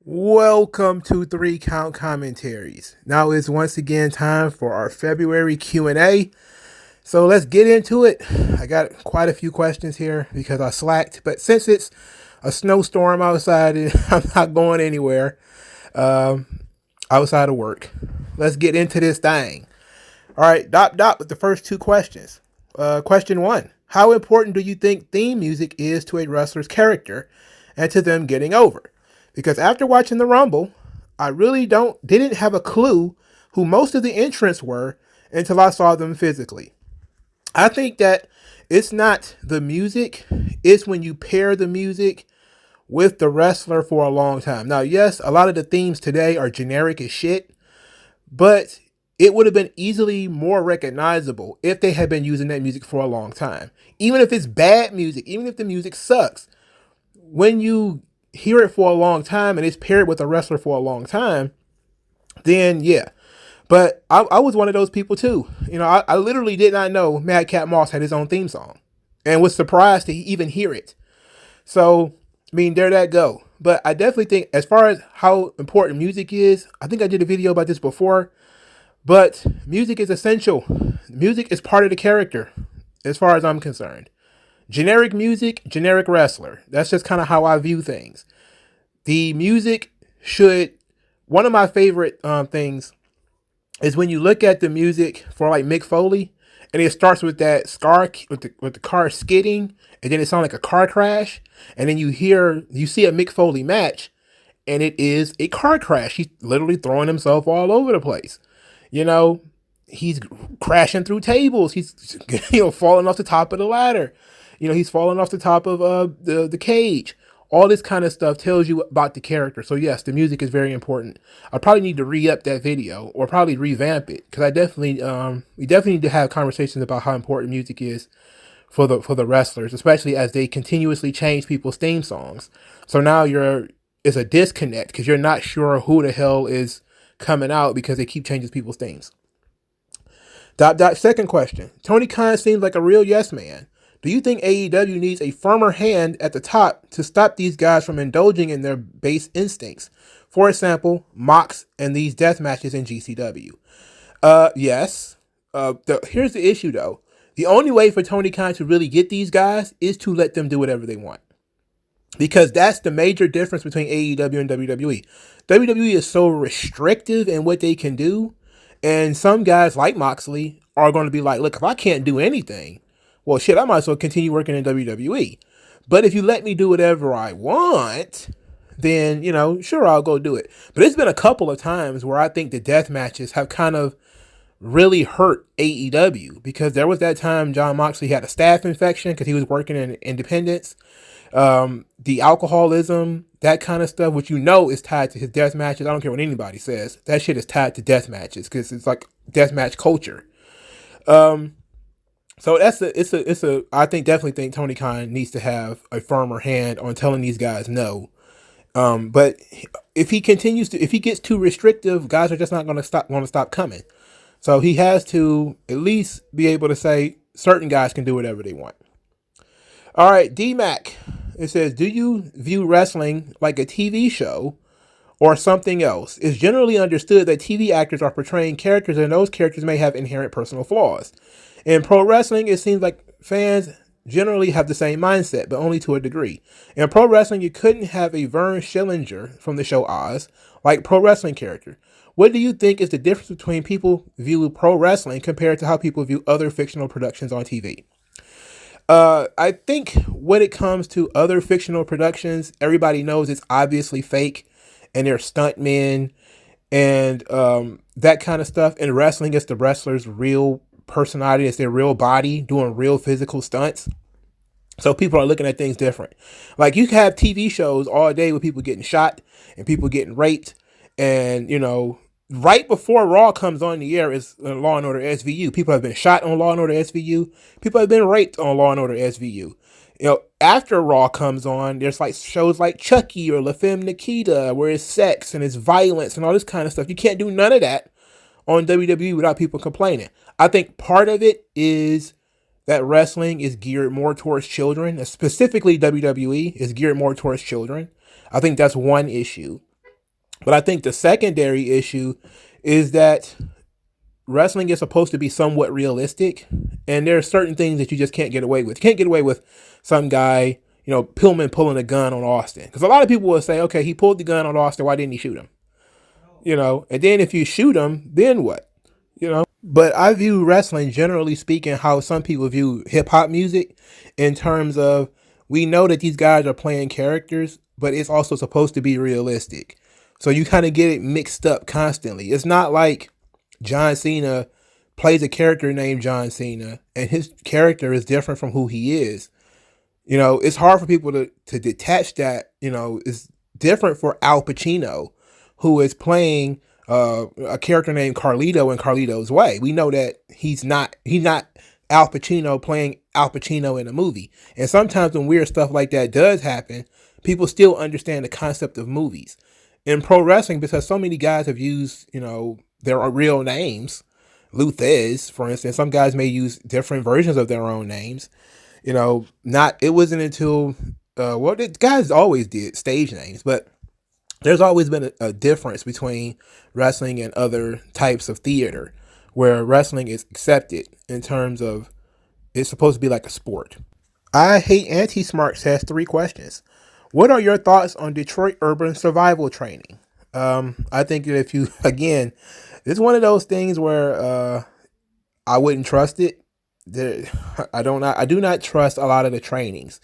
Welcome to Three Count Commentaries. Now it's once again time for our February Q&A. So let's get into it. I got quite a few questions here because I slacked, but since it's a snowstorm outside and I'm not going anywhere um, outside of work, let's get into this thing. All right, dot with the first two questions. Question one: how important do you think theme music is to a wrestler's character and to them getting over? Because after watching the Rumble, I really didn't have a clue who most of the entrants were until I saw them physically. I think that it's not the music, it's when you pair the music with the wrestler for a long time. Now, yes, a lot of the themes today are generic as shit, but it would have been easily more recognizable if they had been using that music for a long time. Even if it's bad music, even if the music sucks, when you hear it for a long time and it's paired with a wrestler for a long time, then yeah. But I was one of those people too. I literally did not know Madcap Moss had his own theme song and was surprised to even hear it. So, I mean, there that go. But I definitely think as far as how important music is, I think I did a video about this before, but music is essential. Music is part of the character as far as I'm concerned. Generic music, generic wrestler. That's just kind of how I view things. The music should, one of my favorite things is when you look at the music for like Mick Foley, and it starts with that with the car skidding, and then it sounds like a car crash, and then you see a Mick Foley match, and it is a car crash. He's literally throwing himself all over the place. He's crashing through tables. He's falling off the top of the ladder. He's falling off the top of the cage. All this kind of stuff tells you about the character. So yes, the music is very important. I probably need to re-up that video or probably revamp it because we definitely need to have conversations about how important music is for the wrestlers, especially as they continuously change people's theme songs. So now it's a disconnect because you're not sure who the hell is coming out because they keep changing people's themes. Second question: Tony Khan seems like a real yes man. Do you think AEW needs a firmer hand at the top to stop these guys from indulging in their base instincts? For example, Mox and these death matches in GCW. Yes. Here's the issue though. The only way for Tony Khan to really get these guys is to let them do whatever they want. Because that's the major difference between AEW and WWE. WWE is so restrictive in what they can do. And some guys like Moxley are going to be like, look, if I can't do anything, well, shit, I might as well continue working in WWE. But if you let me do whatever I want, then, sure, I'll go do it. But it's been a couple of times where I think the death matches have kind of really hurt AEW because there was that time Jon Moxley had a staph infection because he was working in Independence. The alcoholism, that kind of stuff, which is tied to his death matches. I don't care what anybody says. That shit is tied to death matches because it's like death match culture. So I definitely think Tony Khan needs to have a firmer hand on telling these guys no. But if he gets too restrictive, guys are just not going to stop coming. So he has to at least be able to say certain guys can do whatever they want. All right, D-Mac. It says, do you view wrestling like a TV show or something else? It's generally understood that TV actors are portraying characters and those characters may have inherent personal flaws. In pro wrestling, it seems like fans generally have the same mindset, but only to a degree. In pro wrestling, you couldn't have a Vern Schillinger from the show Oz, like pro wrestling character. What do you think is the difference between people view pro wrestling compared to how people view other fictional productions on TV? I think when it comes to other fictional productions, everybody knows it's obviously fake and they're stuntmen and that kind of stuff. In wrestling, it's the wrestler's real personality, it's their real body doing real physical stunts. So people are looking at things different. Like you can have TV shows all day with people getting shot and people getting raped, and right before Raw comes on the air is Law and Order SVU. People have been shot on Law and Order SVU. People have been raped on Law and Order SVU. After Raw comes on, there's like shows like Chucky or La Femme Nikita where it's sex and it's violence and all this kind of stuff. You can't do none of that on WWE without people complaining. I think part of it is that wrestling is geared more towards children, specifically WWE is geared more towards children. I think that's one issue. But I think the secondary issue is that wrestling is supposed to be somewhat realistic, and there are certain things that you just can't get away with. You can't get away with some guy, Pillman pulling a gun on Austin. Because a lot of people will say, okay, he pulled the gun on Austin, why didn't he shoot him? And then if you shoot him, then what? But I view wrestling, generally speaking, how some people view hip hop music in terms of, we know that these guys are playing characters, but it's also supposed to be realistic. So you kind of get it mixed up constantly. It's not like John Cena plays a character named John Cena and his character is different from who he is. It's hard for people to detach that. It's different for Al Pacino, who is playing a character named Carlito in Carlito's Way. We know that he's not Al Pacino playing Al Pacino in a movie. And sometimes when weird stuff like that does happen, people still understand the concept of movies. In pro wrestling, because so many guys have used, their real names, Luthez, for instance, some guys may use different versions of their own names. It wasn't until, the guys always did stage names, but there's always been a difference between wrestling and other types of theater, where wrestling is accepted in terms of it's supposed to be like a sport. I Hate Anti-Smarts has 3 questions. What are your thoughts on Detroit urban survival training? I think that if you, again, it's one of those things where I wouldn't trust it. I do not trust a lot of the trainings.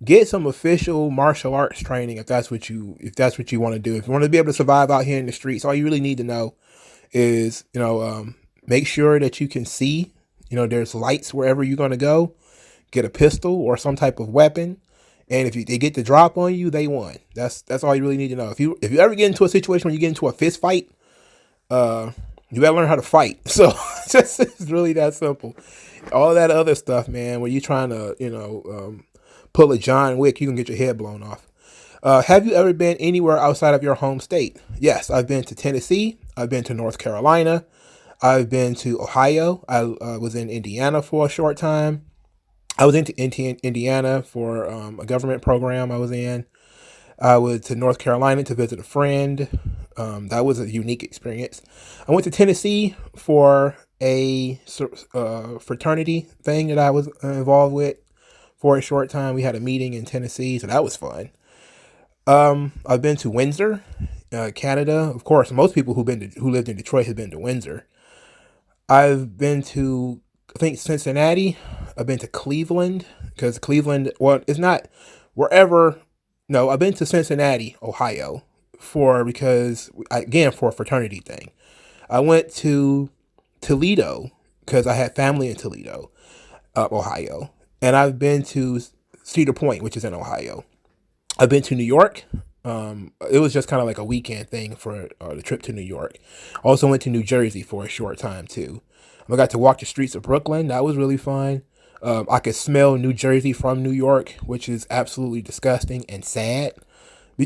Get some official martial arts training if that's what you want to do. If you want to be able to survive out here in the streets, all you really need to know is, make sure that you can see, there's lights wherever you're going to go. Get a pistol or some type of weapon. And if they get the drop on you, they won. That's all you really need to know. If you ever get into a situation where you get into a fist fight, you gotta learn how to fight. So it's really that simple. All that other stuff, man, where you're trying to, pull a John Wick, you can get your head blown off. Have you ever been anywhere outside of your home state? Yes, I've been to Tennessee. I've been to North Carolina. I've been to Ohio. I was in Indiana for a short time. I was in Indiana for a government program I was in. I went to North Carolina to visit a friend. That was a unique experience. I went to Tennessee for a fraternity thing that I was involved with for a short time. We had a meeting in Tennessee, so that was fun. I've been to Windsor, Canada. Of course, most people who lived in Detroit have been to Windsor. I've been to, I think, Cincinnati. I've been to Cleveland, because Cleveland, well, it's not wherever. No, I've been to Cincinnati, Ohio, for a fraternity thing. I went to Toledo because I had family in Toledo, Ohio. And I've been to Cedar Point, which is in Ohio. I've been to New York. It was just kind of like a weekend thing for the trip to New York. Also went to New Jersey for a short time too. I got to walk the streets of Brooklyn. That was really fun. I could smell New Jersey from New York, which is absolutely disgusting and sad.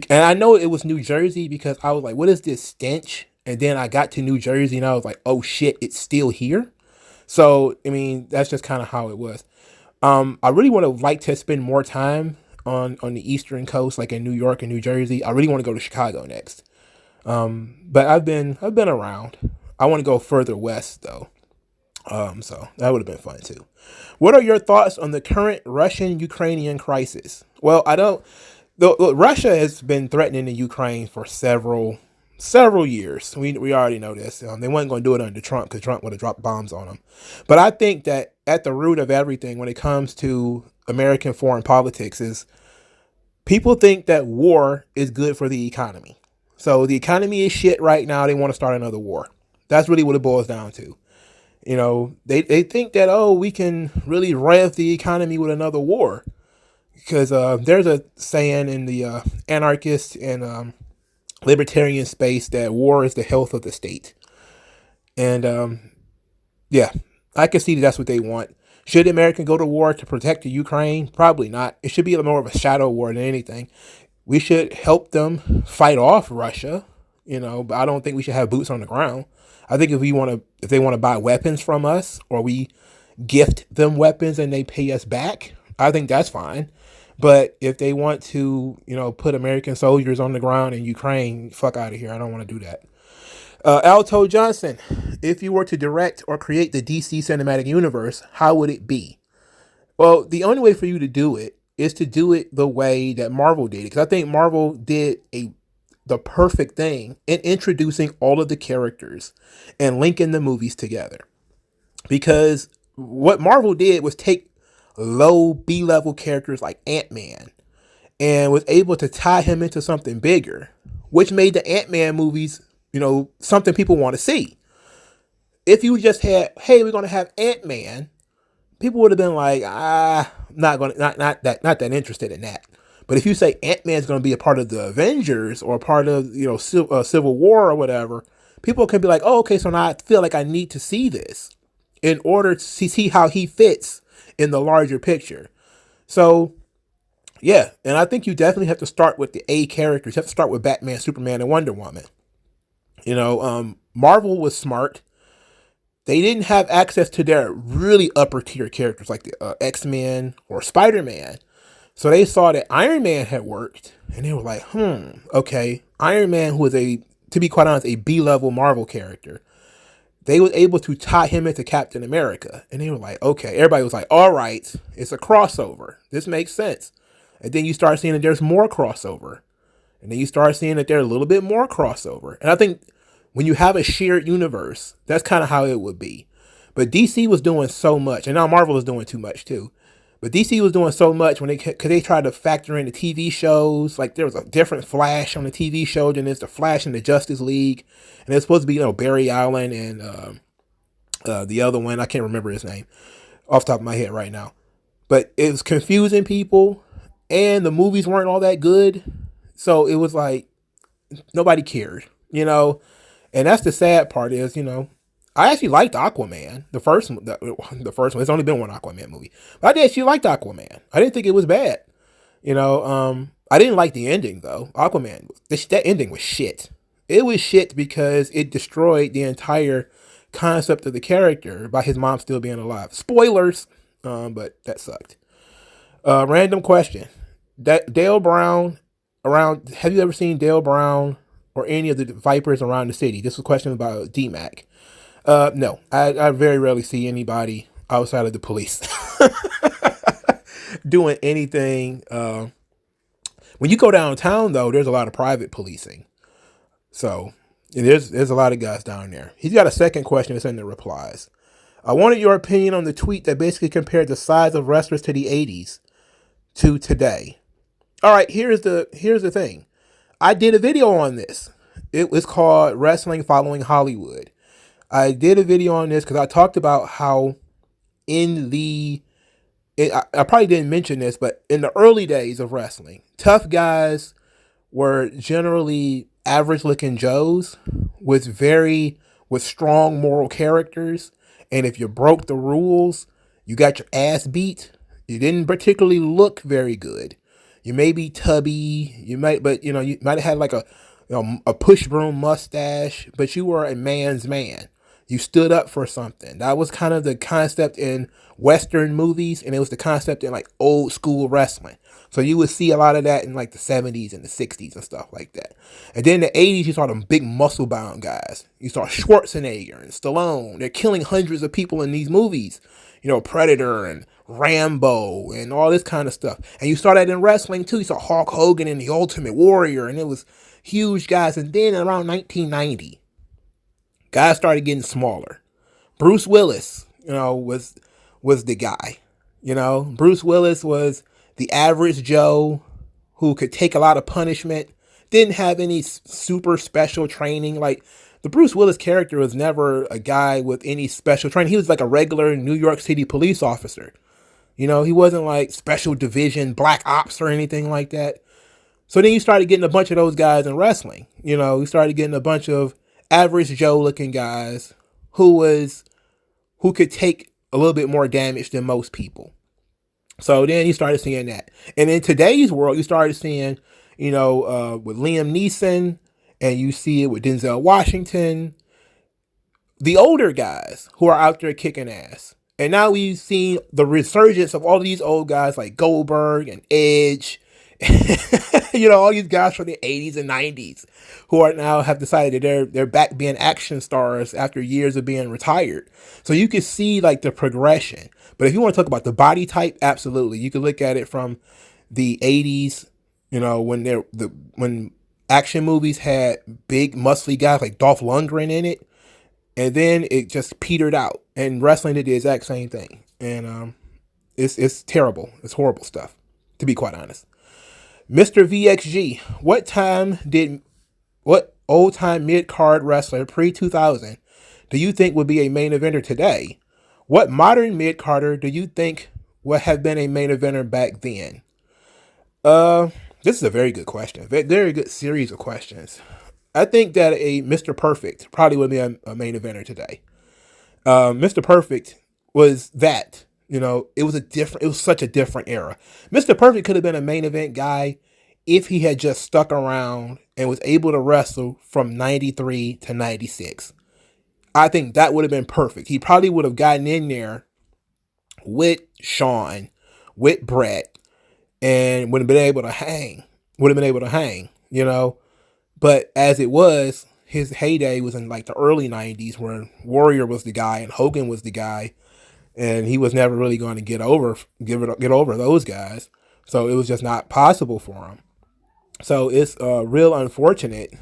And I know it was New Jersey because I was like, what is this stench? And then I got to New Jersey and I was like, oh shit, it's still here. So, I mean, that's just kind of how it was. I really like to spend more time on the Eastern Coast, like in New York and New Jersey. I really want to go to Chicago next. But I've been around. I want to go further west though. So that would have been fun too. What are your thoughts on the current Russian-Ukrainian crisis? Well, Russia has been threatening the Ukraine for several years. We already know this. They weren't going to do it under Trump because Trump would have dropped bombs on them. But I think that at the root of everything when it comes to American foreign politics is people think that war is good for the economy. So the economy is shit right now. They want to start another war. That's really what it boils down to. They think that, we can really rev the economy with another war. Because there's a saying in the anarchist and libertarian space that war is the health of the state. And yeah, I can see that's what they want. Should America go to war to protect the Ukraine? Probably not. It should be more of a shadow war than anything. We should help them fight off Russia, but I don't think we should have boots on the ground. I think if they want to buy weapons from us or we gift them weapons and they pay us back, I think that's fine. But if they want to, put American soldiers on the ground in Ukraine, fuck out of here. I don't want to do that. Alto Johnson, if you were to direct or create the DC cinematic universe, how would it be? Well, the only way for you to do it is to do it the way that Marvel did it. Because I think Marvel did the perfect thing in introducing all of the characters and linking the movies together. Because what Marvel did was take low B-level characters like Ant-Man and was able to tie him into something bigger, which made the Ant-Man movies, something people want to see. If you just had, hey, we're going to have Ant-Man, people would have been like, not that interested in that. But if you say Ant-Man's going to be a part of the Avengers or a part of, Civil War or whatever, people can be like, oh, okay, so now I feel like I need to see this in order to see how he fits in the larger picture. So, yeah, and I think you definitely have to start with the A characters. You have to start with Batman, Superman, and Wonder Woman. Marvel was smart. They didn't have access to their really upper tier characters like the X-Men or Spider-Man. So they saw that Iron Man had worked, and they were like, okay, Iron Man, who is to be quite honest, a B-level Marvel character, they were able to tie him into Captain America. And they were like, okay, everybody was like, all right, it's a crossover. This makes sense. And then you start seeing that there's more crossover. And then you start seeing that there's a little bit more crossover. And I think when you have a shared universe, that's kind of how it would be. But DC was doing so much, and now Marvel is doing too much too. But DC was doing so much because they tried to factor in the TV shows. Like there was a different Flash on the TV show than there's the Flash in the Justice League, and it's supposed to be Barry Allen and the other one, I can't remember his name off the top of my head right now. But it was confusing people, and the movies weren't all that good, so it was like nobody cared, And that's the sad part is, I actually liked Aquaman, the first one. It's only been one Aquaman movie, but I actually liked Aquaman. I didn't think it was bad. I didn't like the ending though. Aquaman, that ending was shit. It was shit because it destroyed the entire concept of the character by his mom still being alive. Spoilers, but that sucked. Random question: Dale Brown have you ever seen Dale Brown or any of the Vipers around the city? This was a question about D-Mac. No, I very rarely see anybody outside of the police doing anything. When you go downtown, though, there's a lot of private policing. So there's a lot of guys down there. He's got a second question that's in the replies. I wanted your opinion on the tweet that basically compared the size of wrestlers to the 80s to today. All right, here's the thing. I did a video on this. It was called Wrestling Following Hollywood. I did a video on this because I talked about how I probably didn't mention this, but in the early days of wrestling, tough guys were generally average looking Joes with strong moral characters. And if you broke the rules, you got your ass beat. You didn't particularly look very good. You may be tubby. You might have had like a push broom mustache, but you were a man's man. You stood up for something. That was kind of the concept in Western movies, and it was the concept in like old school wrestling. So you would see a lot of that in like the 70s and the 60s and stuff like that. And then in the 80s, you saw them big muscle bound guys. You saw Schwarzenegger and Stallone. They're killing hundreds of people in these movies. Predator and Rambo and all this kind of stuff. And you saw that in wrestling too. You saw Hulk Hogan and the Ultimate Warrior, and it was huge guys. And then around 1990, guys started getting smaller. Bruce Willis, was the guy. Bruce Willis was the average Joe who could take a lot of punishment, didn't have any super special training. Like the Bruce Willis character was never a guy with any special training. He was like a regular New York City police officer. He wasn't like special division, black ops or anything like that. So then you started getting a bunch of those guys in wrestling. You started getting a bunch of average Joe looking guys who could take a little bit more damage than most people. So then you started seeing that. And in today's world, you started seeing, with Liam Neeson, and you see it with Denzel Washington, the older guys who are out there kicking ass. And now we've seen the resurgence of all of these old guys like Goldberg and Edge, all these guys from the 80s and 90s who are now have decided that they're back being action stars after years of being retired. So you can see like the progression. But if you want to talk about the body type, absolutely. You can look at it from the 80s, when action movies had big muscly guys like Dolph Lundgren in it. And then it just petered out. And wrestling did the exact same thing. And it's terrible. It's horrible stuff, to be quite honest. Mr. VXG, what old-time mid-card wrestler pre-2000 do you think would be a main eventer today? What modern mid-carder do you think would have been a main eventer back then? This is a very good question. Very good series of questions. I think that a Mr. Perfect probably would be a main eventer today. Mr. Perfect was that. It was such a different era. Mr. Perfect could have been a main event guy if he had just stuck around and was able to wrestle from 93 to 96. I think that would have been perfect. He probably would have gotten in there with Shawn, with Brett, and would have been able to hang. But as it was, his heyday was in like the early 90s where Warrior was the guy and Hogan was the guy. And he was never really going to get over those guys. So it was just not possible for him. So it's real unfortunate.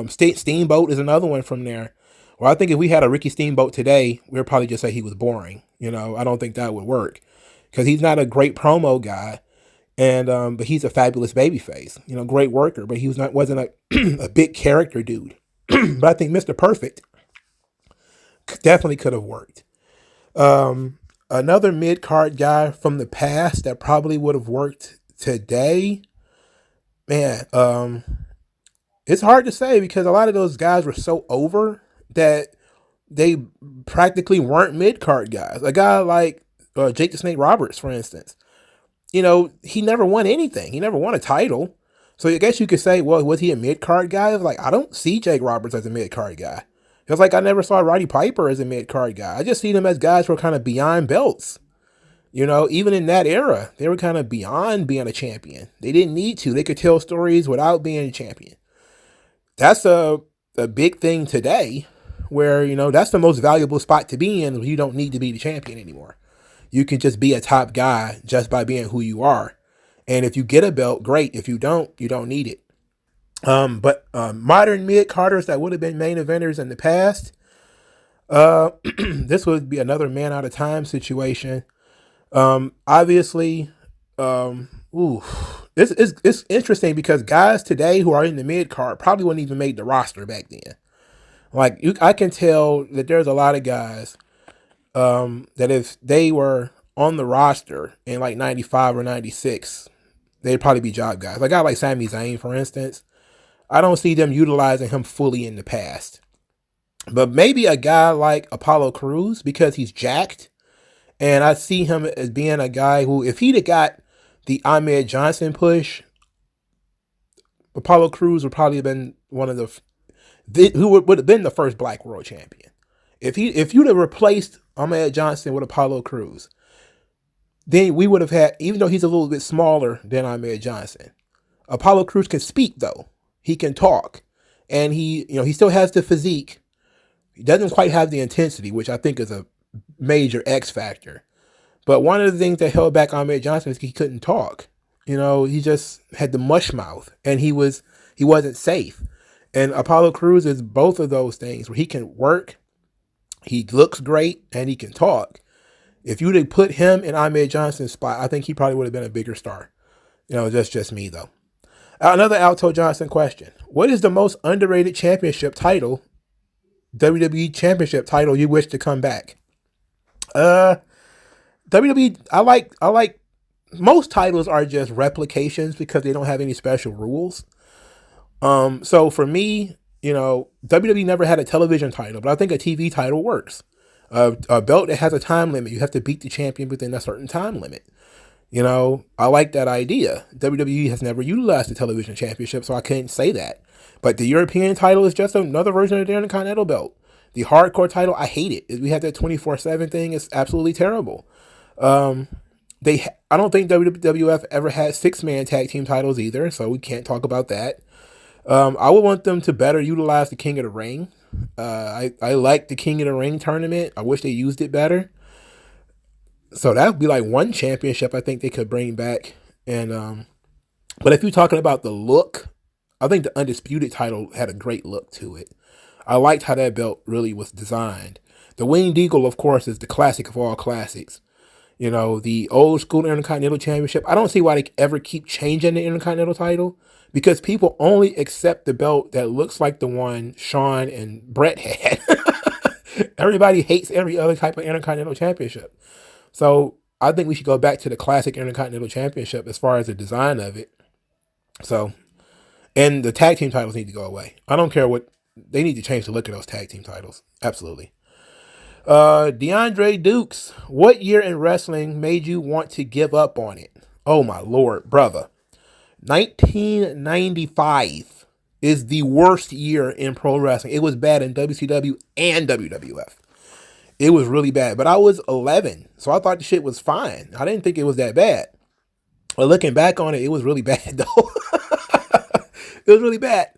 Steamboat is another one from there. Well, I think if we had a Ricky Steamboat today, we'd probably just say he was boring. I don't think that would work. Because he's not a great promo guy. And but he's a fabulous babyface. Great worker. But he wasn't a big character dude. But I think Mr. Perfect definitely could have worked. Another mid-card guy from the past that probably would have worked today, man, it's hard to say because a lot of those guys were so over that they practically weren't mid-card guys. A guy like Jake the Snake Roberts, for instance, he never won anything. He never won a title. So I guess you could say, well, was he a mid-card guy? I don't see Jake Roberts as a mid-card guy. It's like I never saw Roddy Piper as a mid-card guy. I just see them as guys who are kind of beyond belts. Even in that era, they were kind of beyond being a champion. They didn't need to. They could tell stories without being a champion. That's a big thing today where, that's the most valuable spot to be in. You don't need to be the champion anymore. You can just be a top guy just by being who you are. And if you get a belt, great. If you don't need it. But modern mid-carders that would have been main eventers in the past, this would be another man out of time situation. Obviously, it's interesting because guys today who are in the mid-card probably wouldn't even make the roster back then. I can tell that there's a lot of guys that if they were on the roster in 95 or 96, they'd probably be job guys. A guy like Sami Zayn, for instance. I don't see them utilizing him fully in the past. But maybe a guy like Apollo Crews because he's jacked. And I see him as being a guy who, if he'd have got the Ahmed Johnson push, Apollo Crews would probably have been one of who would have been the first Black World Champion. If you'd have replaced Ahmed Johnson with Apollo Crews, then we would have had, even though he's a little bit smaller than Ahmed Johnson, Apollo Crews can speak though. He can talk, and he still has the physique. He doesn't quite have the intensity, which I think is a major X factor. But one of the things that held back Ahmed Johnson is he couldn't talk. He just had the mush mouth, and he wasn't safe. And Apollo Crews is both of those things where he can work, he looks great, and he can talk. If you'd have put him in Ahmed Johnson's spot, I think he probably would have been a bigger star. That's just me though. Another Alto Johnson question. What is the most underrated championship title, WWE championship title you wish to come back? WWE, I like most titles are just replications because they don't have any special rules. So for me, WWE never had a television title, but I think a TV title works. A belt that has a time limit. You have to beat the champion within a certain time limit. I like that idea. WWE has never utilized the television championship, so I can't say that. But the European title is just another version of the Intercontinental belt. The hardcore title, I hate it. We have that 24/7 thing. It's absolutely terrible. I don't think WWF ever had 6-man tag team titles either, so we can't talk about that. I would want them to better utilize the King of the Ring. I like the King of the Ring tournament. I wish they used it better. So that would be like one championship I think they could bring back. And but if you're talking about the look, I think the Undisputed title had a great look to it. I liked how that belt really was designed. The Winged Eagle, of course, is the classic of all classics. You know, the old school Intercontinental Championship. I don't see why they ever keep changing the Intercontinental title, because people only accept the belt that looks like the one Shawn and Brett had. Everybody hates every other type of Intercontinental Championship. So I think we should go back to the classic Intercontinental Championship as far as the design of it. So, and the tag team titles need to go away. I don't care what, they need to change the look of those tag team titles. Absolutely. DeAndre Dukes, what year in wrestling made you want to give up on it? Oh my Lord, brother. 1995 is the worst year in pro wrestling. It was bad in WCW and WWF. It was really bad, but I was 11, so I thought the shit was fine. I didn't think it was that bad. But looking back on it, it was really bad though. It was really bad.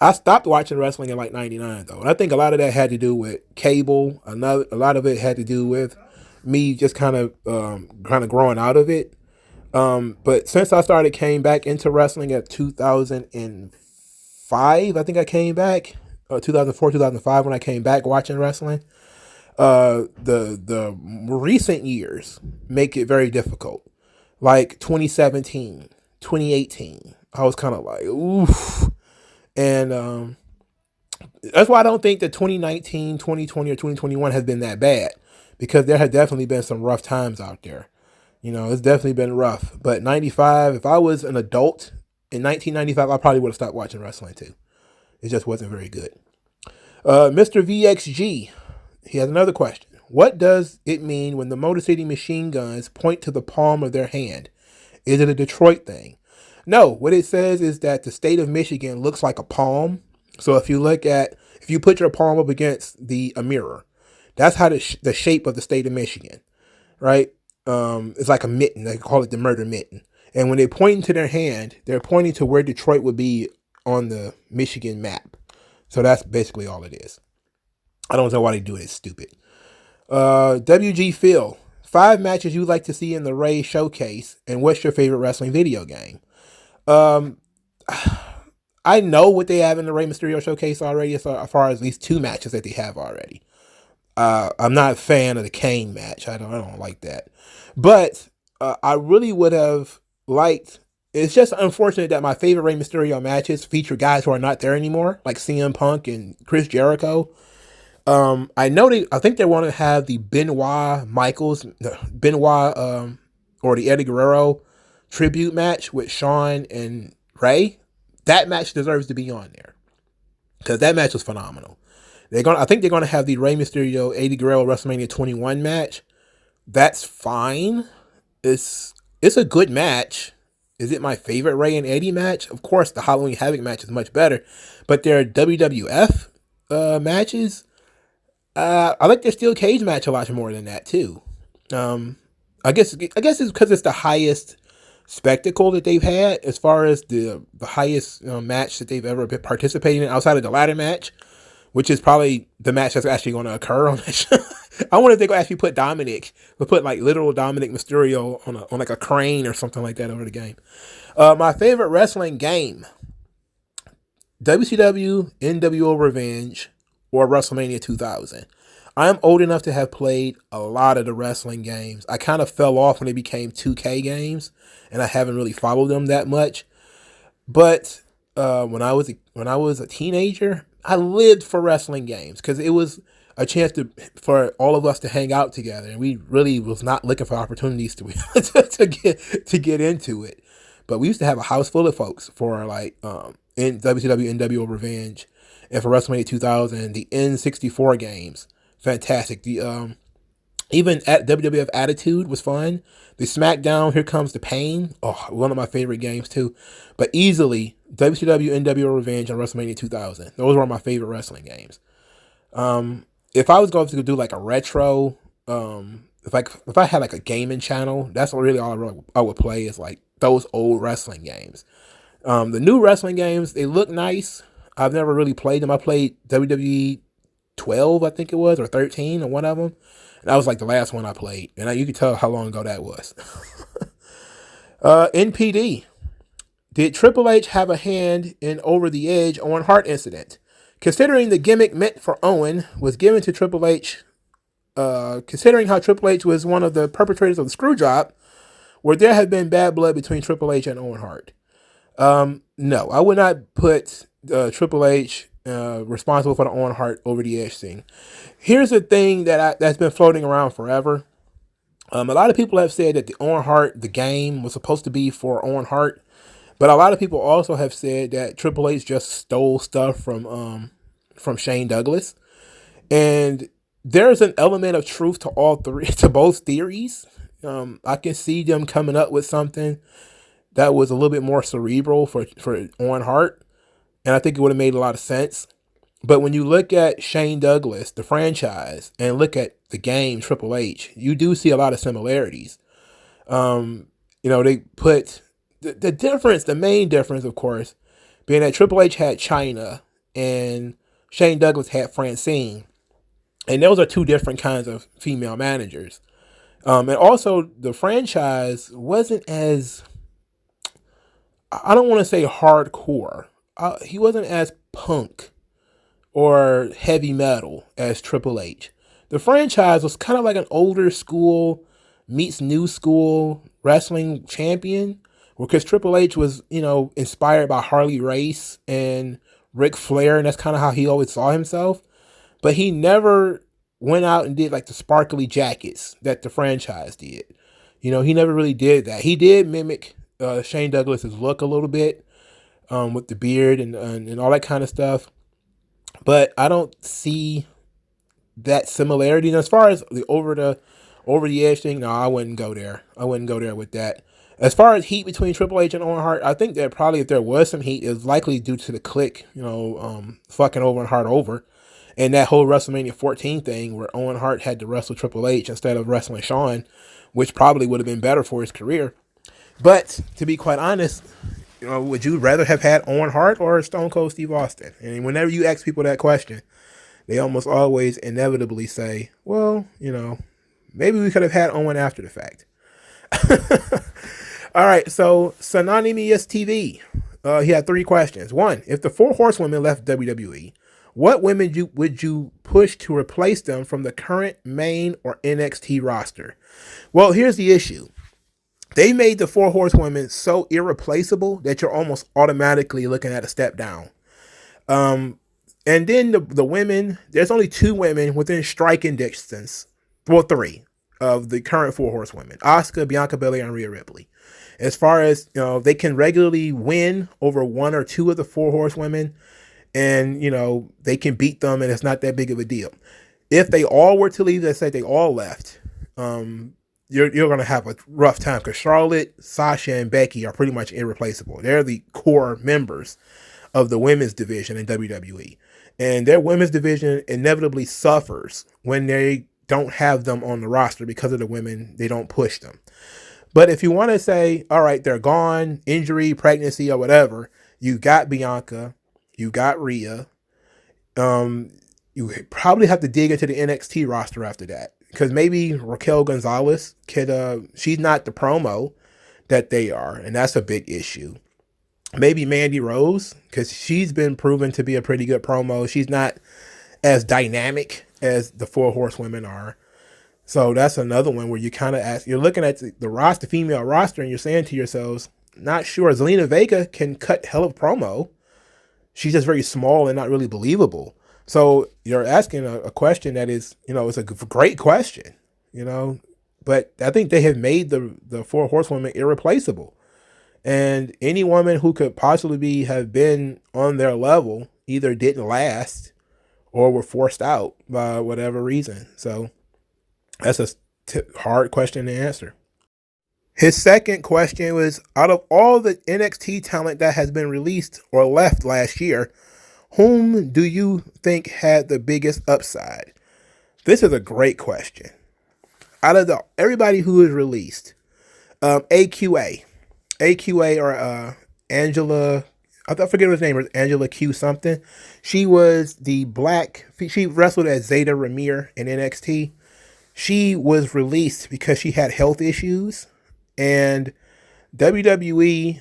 I stopped watching wrestling in like 99 though. And I think a lot of that had to do with cable. A lot of it had to do with me just kind of growing out of it. But since I came back into wrestling at 2005, I think I came back, 2004, 2005 when I came back watching wrestling. The recent years make it very difficult. Like 2017, 2018, I was kind of like, oof. And that's why I don't think that 2019, 2020, or 2021 has been that bad, because there have definitely been some rough times out there. You know, it's definitely been rough. But 95, if I was an adult in 1995, I probably would have stopped watching wrestling too. It just wasn't very good. Mr. VXG, he has another question. What does it mean when the Motor City Machine Guns point to the palm of their hand? Is it a Detroit thing? No, what it says is that the state of Michigan looks like a palm. So if you put your palm up against a mirror, that's how the shape of the state of Michigan, right? It's like a mitten. They call it the murder mitten. And when they point to their hand, they're pointing to where Detroit would be on the Michigan map. So that's basically all it is. I don't know why they do it. It's stupid. WG Phil, 5 matches you'd like to see in the Ray Showcase, and what's your favorite wrestling video game? I know what they have in the Rey Mysterio Showcase already, as far as at least 2 matches that they have already. I'm not a fan of the Kane match. I don't like that. But I really would have liked. It's just unfortunate that my favorite Rey Mysterio matches feature guys who are not there anymore, like CM Punk and Chris Jericho. I think they want to have the Benoit or the Eddie Guerrero tribute match with Shawn and Ray. That match deserves to be on there, because that match was phenomenal. I think they're gonna have the Rey Mysterio Eddie Guerrero WrestleMania 21 match. That's fine. It's a good match. Is it my favorite Ray and Eddie match? Of course, the Halloween Havoc match is much better, but their WWF matches, I like their steel cage match a lot more than that too. I guess it's because it's the highest spectacle that they've had, as far as the highest match that they've ever been participating in outside of the ladder match, which is probably the match that's actually going to occur on that show. I wonder if they're going to actually put like literal Dominic Mysterio on like a crane or something like that over the game. My favorite wrestling game: WCW NWO Revenge or WrestleMania 2000. I am old enough to have played a lot of the wrestling games. I kind of fell off when they became 2K games, and I haven't really followed them that much. But when I was a teenager, I lived for wrestling games, because it was a chance for all of us to hang out together, and we really was not looking for opportunities to get into it. But we used to have a house full of folks for like in WCW NWO Revenge, and for WrestleMania 2000, the N64 games. Fantastic. The even at WWF Attitude was fun. The SmackDown Here Comes the Pain, one of my favorite games too. But easily WCW NWO Revenge and WrestleMania 2000. Those were my favorite wrestling games. if I was going to do like a retro, if I had like a gaming channel, that's really all I would play is like those old wrestling games. The new wrestling games, they look nice. I've never really played them. I played WWE 12, I think it was, or 13, or one of them. And that was like the last one I played. And you could tell how long ago that was. NPD. Did Triple H have a hand in Over the Edge Owen Hart incident? Considering the gimmick meant for Owen was given to Triple H, considering how Triple H was one of the perpetrators of the screw job, would there have been bad blood between Triple H and Owen Hart? No, I would not put Triple H responsible for the Owen Hart Over the Edge thing. Here's the thing that's been floating around forever. A lot of people have said that the Owen Hart, the game, was supposed to be for Owen Hart. But a lot of people also have said that Triple H just stole stuff from Shane Douglas. And there's an element of truth to to both theories. I can see them coming up with something that was a little bit more cerebral for Owen Hart. And I think it would have made a lot of sense. But when you look at Shane Douglas, the franchise, and look at the game Triple H, you do see a lot of similarities. They put the difference, the main difference, of course, being that Triple H had Chyna and Shane Douglas had Francine. And those are two different kinds of female managers. And also, the franchise wasn't as, I don't want to say hardcore. He wasn't as punk or heavy metal as Triple H. The franchise was kind of like an older school meets new school wrestling champion, because Triple H was, inspired by Harley Race and Ric Flair, and that's kind of how he always saw himself. But he never went out and did like the sparkly jackets that the franchise did. He never really did that. He did mimic Shane Douglas's look a little bit, with the beard and all that kind of stuff. But I don't see that similarity. And as far as the over the edge thing, no, I wouldn't go there. I wouldn't go there with that. As far as heat between Triple H and Owen Hart, I think that probably if there was some heat, it was likely due to the Click, fucking Owen Hart over. And that whole WrestleMania 14 thing where Owen Hart had to wrestle Triple H instead of wrestling Shawn, which probably would have been better for his career. But to be quite honest, would you rather have had Owen Hart or Stone Cold Steve Austin? And whenever you ask people that question, they almost always inevitably say, well, maybe we could have had Owen after the fact. All right, so Synonymous TV. He had 3 questions. 1, if the 4 horsewomen left WWE, what women would you push to replace them from the current main or NXT roster? Well, here's the issue. They made the 4 horsewomen so irreplaceable that you're almost automatically looking at a step down. And then the women, there's only 2 women within striking distance, well, 3 of the current 4 horsewomen: Asuka, Bianca Belair, and Rhea Ripley. As far as, they can regularly win over 1 or 2 of the 4 horsewomen, and, they can beat them, and it's not that big of a deal. If they all were to leave, let's say they all left, you're going to have a rough time, because Charlotte, Sasha, and Becky are pretty much irreplaceable. They're the core members of the women's division in WWE. And their women's division inevitably suffers when they don't have them on the roster because of the women. They don't push them. But if you want to say, all right, they're gone, injury, pregnancy, or whatever, you got Bianca, you got Rhea. You probably have to dig into the NXT roster after that, because maybe Raquel Gonzalez she's not the promo that they are, and that's a big issue. Maybe Mandy Rose, because she's been proven to be a pretty good promo. She's not as dynamic as the 4 horsewomen are. So that's another one where you kind of you're looking at the female roster, and you're saying to yourselves, not sure. Zelina Vega can cut hell of promo. She's just very small and not really believable. So you're asking a question that is, it's a great question, but I think they have made the 4 horsewomen irreplaceable. And any woman who could possibly have been on their level either didn't last or were forced out by whatever reason. So that's a hard question to answer. His second question was, out of all the NXT talent that has been released or left last year, whom do you think had the biggest upside? This is a great question. Out of everybody who is released, AQA, or Angela, I forget what his name was, Angela Q something. She was the black. She wrestled as Zeta Ramir in NXT. She was released because she had health issues, and WWE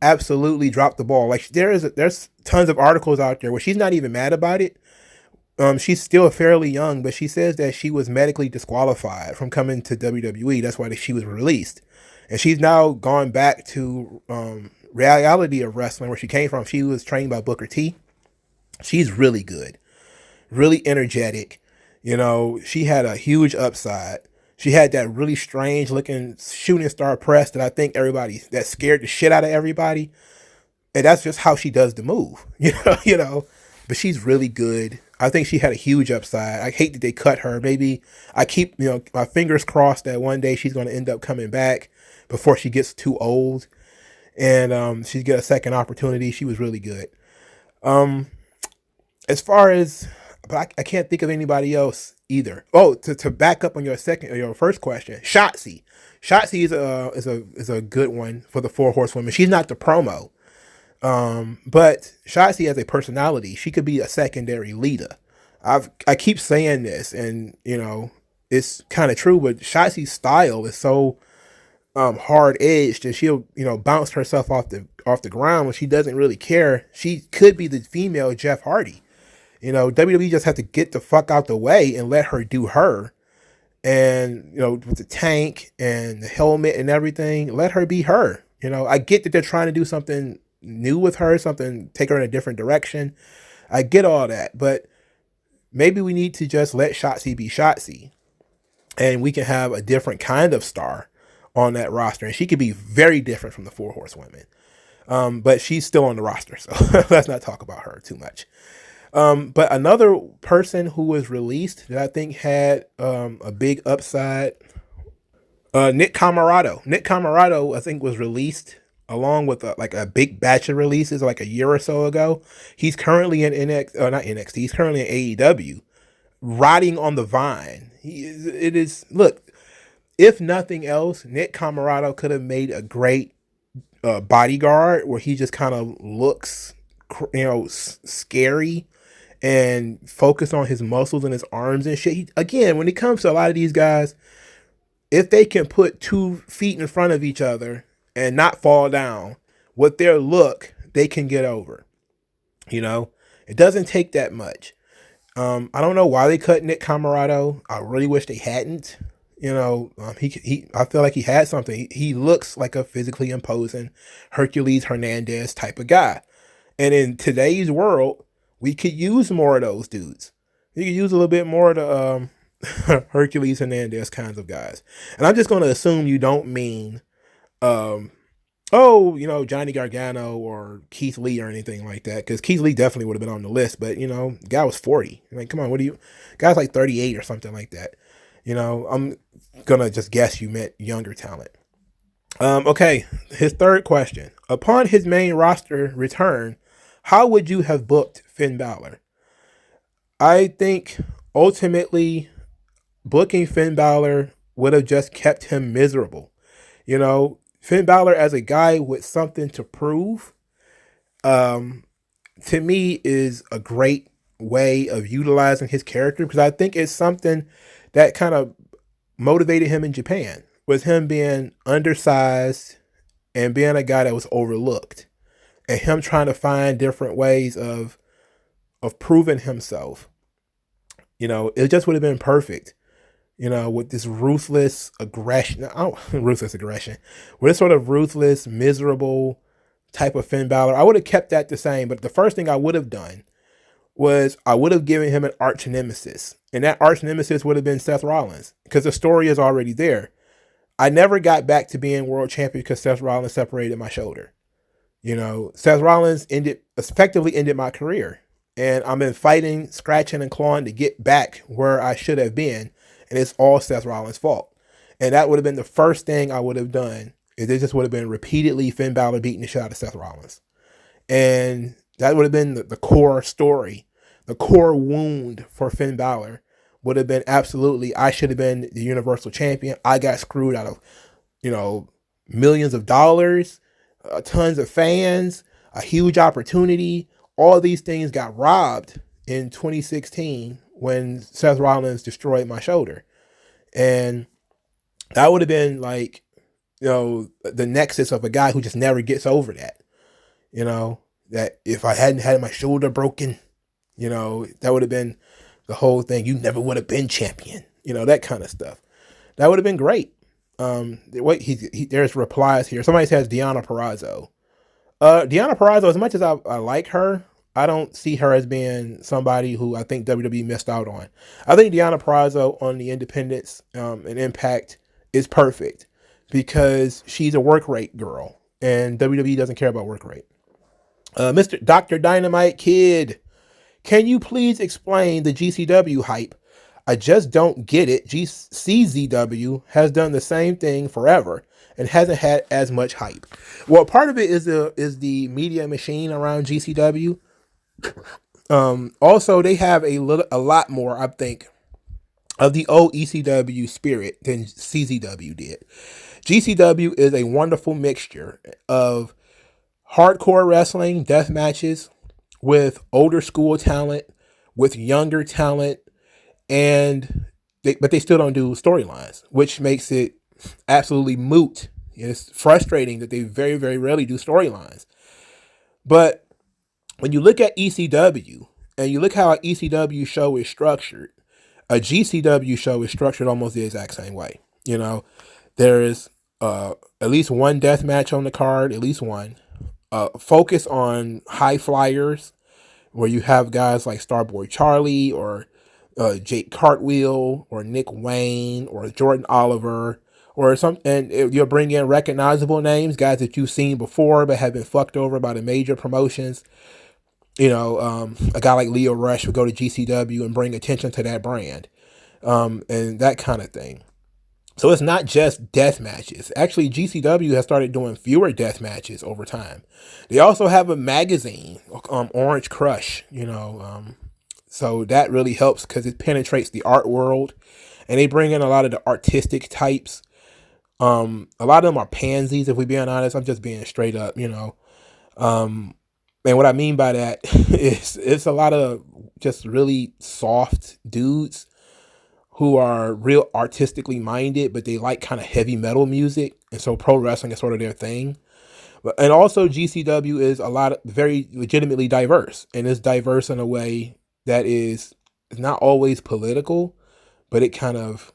absolutely dropped the ball. Like there's tons of articles out there where she's not even mad about it. She's still fairly young, but she says that she was medically disqualified from coming to WWE. That's why she was released. And she's now gone back to reality of wrestling where she came from. She was trained by Booker T. She's really good, really energetic. You know, she had a huge upside. She had that really strange looking shooting star press that I think that scared the shit out of everybody. And that's just how she does the move, you know, but she's really good. I think she had a huge upside. I hate that they cut her. Maybe I keep, my fingers crossed that one day she's going to end up coming back before she gets too old, and she'd get a second opportunity. She was really good. As far as, but I can't think of anybody else either. Oh, to back up on your first question, Shotzi. Shotzi is a good one for the Four Horsewomen. She's not the promo. But Shotzi as a personality, she could be a secondary leader. I keep saying this, and it's kind of true, but Shotzi's style is so hard edged, and she'll bounce herself off the ground when she doesn't really care. She could be the female Jeff Hardy. WWE just have to get the fuck out the way and let her do her. And with the tank and the helmet and everything, let her be her. I get that they're trying to do something new with her, take her in a different direction. I get all that, but maybe we need to just let Shotzi be Shotzi, and we can have a different kind of star on that roster, and she could be very different from the Four Horsewomen. But she's still on the roster, so let's not talk about her too much. But another person who was released that I think had a big upside, Nick Camarado. Nick Camarado, I think, was released along with a big batch of releases like a year or so ago. He's currently in not NXT. He's currently in AEW, riding on the vine. Look, if nothing else, Nick Camarado could have made a great bodyguard where he just kind of looks, scary and focus on his muscles and his arms and shit. Again, when it comes to a lot of these guys, if they can put 2 feet in front of each other and not fall down, with their look, they can get over. It doesn't take that much. I don't know why they cut Nick Camarado. I really wish they hadn't. I feel like he had something. He looks like a physically imposing Hercules Hernandez type of guy. And in today's world, we could use more of those dudes. You could use a little bit more of the Hercules Hernandez kinds of guys. And I'm just going to assume you don't mean Johnny Gargano or Keith Lee or anything like that, because Keith Lee definitely would have been on the list, but the guy was 40. Come on, guy's like 38 or something like that. I'm gonna just guess you meant younger talent. Okay, his third question: upon his main roster return, how would you have booked Finn Balor? I think ultimately booking Finn Balor would have just kept him miserable. Finn Balor as a guy with something to prove, to me, is a great way of utilizing his character, because I think it's something that kind of motivated him in Japan, was him being undersized and being a guy that was overlooked, and him trying to find different ways of proving himself. It just would have been perfect. With this ruthless aggression, with this sort of ruthless, miserable type of Finn Balor. I would have kept that the same, but the first thing I would have done was I would have given him an arch nemesis, and that arch nemesis would have been Seth Rollins, because the story is already there. I never got back to being world champion because Seth Rollins separated my shoulder. Seth Rollins effectively ended my career, and I've been fighting, scratching, and clawing to get back where I should have been. And it's all Seth Rollins' fault. And that would have been the first thing I would have done. It just would have been repeatedly Finn Balor beating the shit out of Seth Rollins. And that would have been the core story. The core wound for Finn Balor would have been absolutely, I should have been the Universal Champion. I got screwed out of, millions of dollars, tons of fans, a huge opportunity. All these things got robbed in 2016 when Seth Rollins destroyed my shoulder. And that would have been like, the nexus of a guy who just never gets over that. That if I hadn't had my shoulder broken, that would have been the whole thing. You never would have been champion, that kind of stuff. That would have been great. There's replies here. Somebody says Deonna Purrazzo. Deonna Purrazzo, as much as I like her, I don't see her as being somebody who I think WWE missed out on. I think Deonna Purrazzo on the Independence and Impact is perfect because she's a work rate girl, and WWE doesn't care about work rate. Mr. Dr. Dynamite Kid, can you please explain the GCW hype? I just don't get it. CZW has done the same thing forever and hasn't had as much hype. Well, part of it is the media machine around GCW. Also, they have a lot more, I think, of the old ECW spirit than CZW did. GCW is a wonderful mixture of hardcore wrestling, death matches, with older school talent, with younger talent, but they still don't do storylines, which makes it absolutely moot. It's frustrating that they very, very rarely do storylines. But when you look at ECW and you look how an ECW show is structured, a GCW show is structured almost the exact same way. There is at least one death match on the card, at least one. Focus on high flyers, where you have guys like Starboy Charlie or Jake Cartwheel or Nick Wayne or Jordan Oliver or and you'll bring in recognizable names, guys that you've seen before but have been fucked over by the major promotions. A guy like Leo Rush would go to GCW and bring attention to that brand, and that kind of thing. So it's not just death matches. Actually, GCW has started doing fewer death matches over time. They also have a magazine, Orange Crush, so that really helps because it penetrates the art world, and they bring in a lot of the artistic types. A lot of them are pansies, if we're being honest. I'm just being straight up, And what I mean by that is it's a lot of just really soft dudes who are real artistically minded, but they like kind of heavy metal music. And so pro wrestling is sort of their thing. And also GCW is very legitimately diverse, and it's diverse in a way that is not always political, but it kind of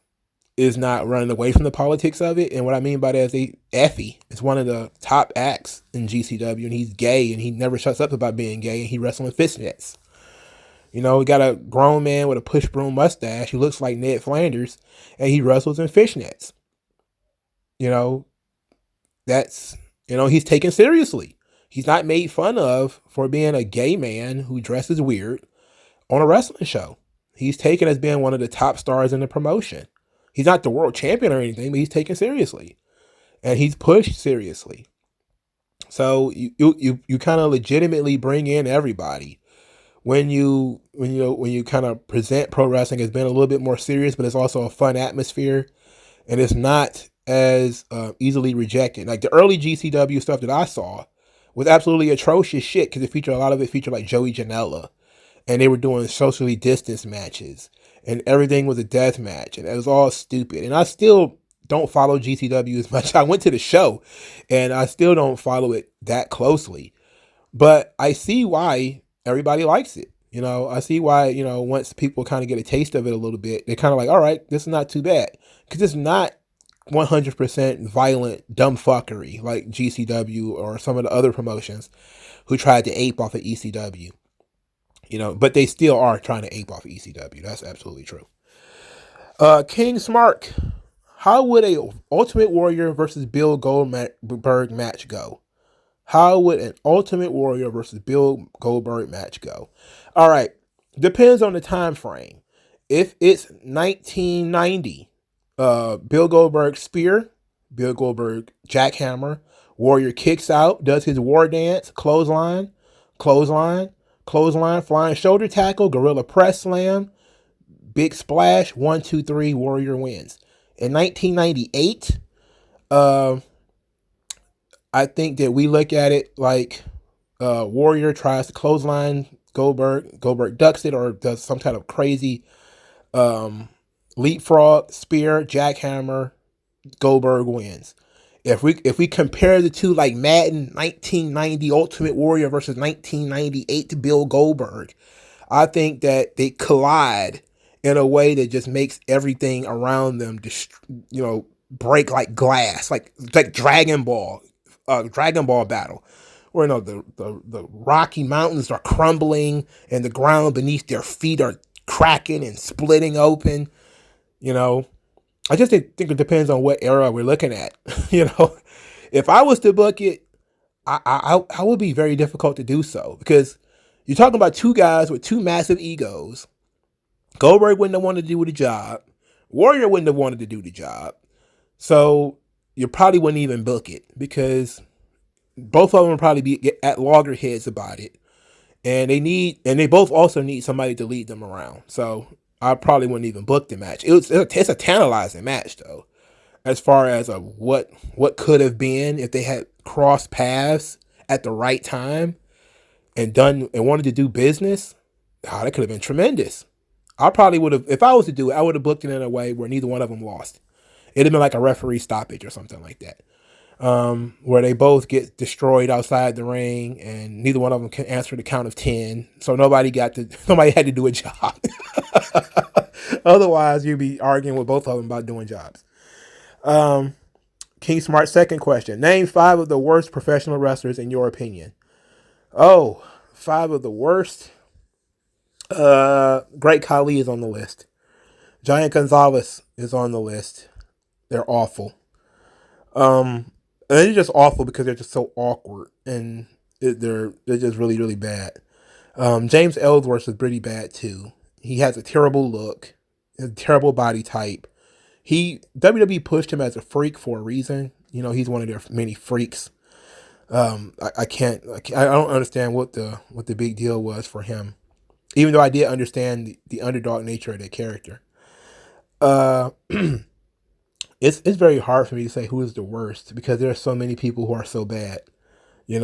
is not running away from the politics of it. And what I mean by that is Effie is one of the top acts in GCW, and he's gay, and he never shuts up about being gay, and he wrestles in fishnets. We got a grown man with a push broom mustache who looks like Ned Flanders, and he wrestles in fishnets. That's, he's taken seriously. He's not made fun of for being a gay man who dresses weird on a wrestling show. He's taken as being one of the top stars in the promotion. He's not the world champion or anything, but he's taken seriously, and he's pushed seriously. So you kind of legitimately bring in everybody. When you kind of present pro wrestling as being a little bit more serious, but it's also a fun atmosphere, and it's not as easily rejected. Like the early GCW stuff that I saw was absolutely atrocious shit because a lot of it featured like Joey Janela, and they were doing socially distanced matches, and everything was a death match, and it was all stupid. And I still don't follow GCW as much. I went to the show, and I still don't follow it that closely, but I see why everybody likes it. I see why, once people kind of get a taste of it a little bit, they're kind of like, all right, this is not too bad. Because it's not 100% violent dumb fuckery like GCW or some of the other promotions who tried to ape off of ECW. But they still are trying to ape off of ECW. That's absolutely true. King Smart, how would a Ultimate Warrior versus Bill Goldberg match go? How would an Ultimate Warrior versus Bill Goldberg match go? All right. Depends on the time frame. If it's 1990, Bill Goldberg spear, Bill Goldberg jackhammer, Warrior kicks out, does his war dance, clothesline, flying shoulder tackle, gorilla press slam, big splash. 1, 2, 3. Warrior wins. In 1998, I think that we look at it like Warrior tries to clothesline Goldberg. Goldberg ducks it or does some kind of crazy leapfrog, spear, jackhammer. Goldberg wins. If we compare the two, like Madden 1990 Ultimate Warrior versus 1998 Bill Goldberg, I think that they collide in a way that just makes everything around them, break like glass, like Dragon Ball battle, where the Rocky Mountains are crumbling and the ground beneath their feet are cracking and splitting open. I just think it depends on what era we're looking at. If I was to book it, I would be very difficult to do so, because you're talking about two guys with two massive egos. Goldberg wouldn't have wanted to do the job. Warrior wouldn't have wanted to do the job. So you probably wouldn't even book it, because both of them would probably be at loggerheads about it. And they both also need somebody to lead them around. So I probably wouldn't even book the match. It's a tantalizing match, though, as far as what could have been if they had crossed paths at the right time and wanted to do business. That could have been tremendous. I probably would have, if I was to do it, I would have booked it in a way where neither one of them lost. It'd have been like a referee stoppage or something like that, where they both get destroyed outside the ring and neither one of them can answer the count of 10. So nobody had to do a job. Otherwise, you'd be arguing with both of them about doing jobs. King Smart, second question. Name 5 of the worst professional wrestlers in your opinion. 5 of the worst. Great Khali is on the list. Giant Gonzalez is on the list. They're awful. And they're just awful because they're just so awkward, and they're just really, really bad. James Ellsworth is pretty bad too. He has a terrible look, a terrible body type. WWE pushed him as a freak for a reason. He's one of their many freaks. I don't understand what the big deal was for him, even though I did understand the underdog nature of that character. It's very hard for me to say who is the worst, because there are so many people who are so bad. You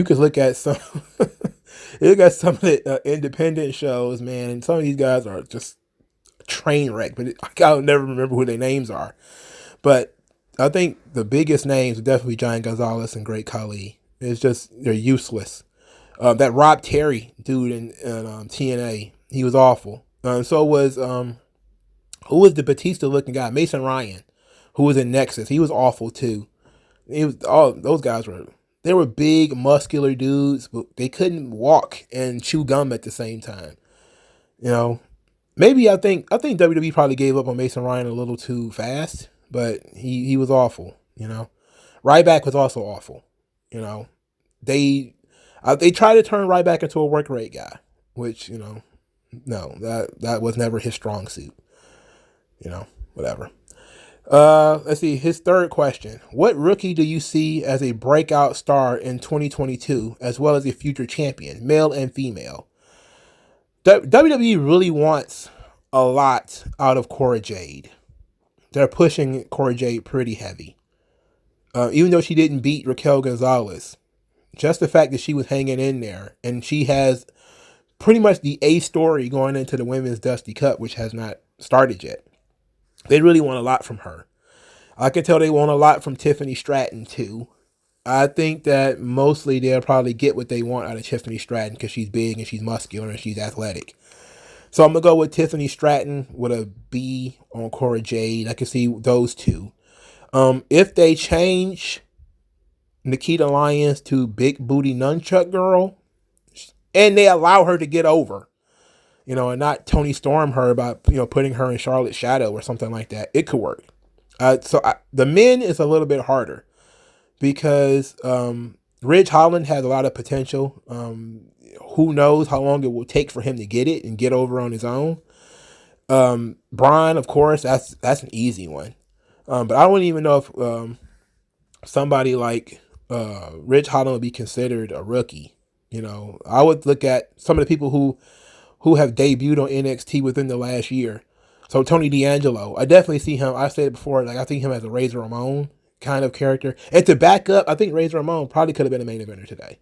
could look at some of the independent shows, man, and some of these guys are just a train wreck. But I'll never remember who their names are. But I think the biggest names are definitely Giant Gonzalez and Great Khali. It's just, they're useless. That Rob Terry dude in TNA, he was awful. So was who was the Batista looking guy? Mason Ryan, who was in Nexus. He was awful too. Those guys were big, muscular dudes, but they couldn't walk and chew gum at the same time. Maybe I think WWE probably gave up on Mason Ryan a little too fast, but he was awful. Ryback was also awful. They tried to turn Ryback into a work rate guy, which no, that was never his strong suit. Whatever. Let's see. His third question. What rookie do you see as a breakout star in 2022, as well as a future champion, male and female? WWE really wants a lot out of Cora Jade. They're pushing Cora Jade pretty heavy. Even though she didn't beat Raquel Gonzalez, just the fact that she was hanging in there, and she has pretty much the A story going into the Women's Dusty Cup, which has not started yet. They really want a lot from her. I can tell they want a lot from Tiffany Stratton too. I think that mostly they'll probably get what they want out of Tiffany Stratton because she's big and she's muscular and she's athletic. So I'm going to go with Tiffany Stratton with a B on Cora Jade. I can see those two. If they change Nikita Lyons to Big Booty Nunchuck Girl, and they allow her to get over, and not Tony Storm her about, putting her in Charlotte's shadow or something like that, it could work. The men is a little bit harder because Ridge Holland has a lot of potential. Who knows how long it will take for him to get it and get over on his own. Braun, of course, that's an easy one. But I don't even know if somebody like Ridge Holland would be considered a rookie. I would look at some of the people who who have debuted on NXT within the last year. So Tony D'Angelo, I definitely see him. I said it before, like I think him as a Razor Ramon kind of character. And to back up, I think Razor Ramon probably could have been a main eventer today.